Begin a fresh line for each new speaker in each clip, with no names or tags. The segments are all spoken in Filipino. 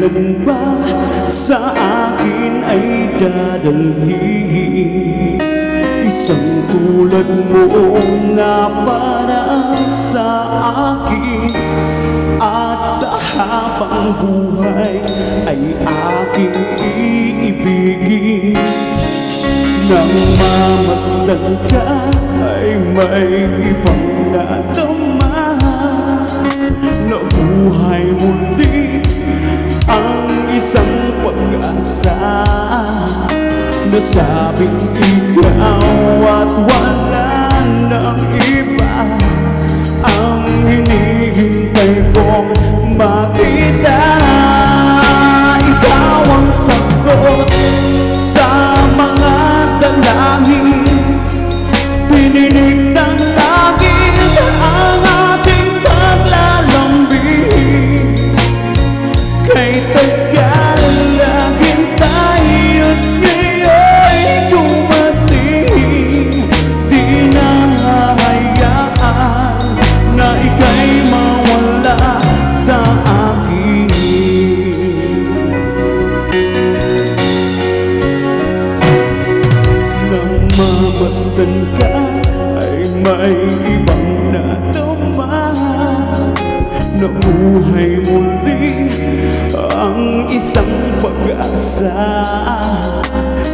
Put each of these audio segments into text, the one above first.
Kailan ba sa akin ay dadalhin isang tulad mo na para sa akin, at sa habang buhay ay aking iibigin? Nang mamasdan ka ay may ibang nadama, na buhay muli ang isang pag-asa. Nasabing ikaw at wala nang iba ang hinihintay kong makita. Ikaw ang sagot sa mga dalangin, pininig ng langit ang ating paglalambing. Kay tagal na hintay at ngayon'y dumating, di na hahayaan na ika'y mawala sa akin. Nang mamasdan ka ay may ibang nadama, na buhay muli ang isang pag-asa.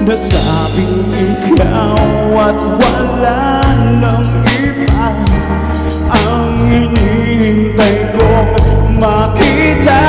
Nasabing ikaw at wala nang iba ang hinihintay kong makita.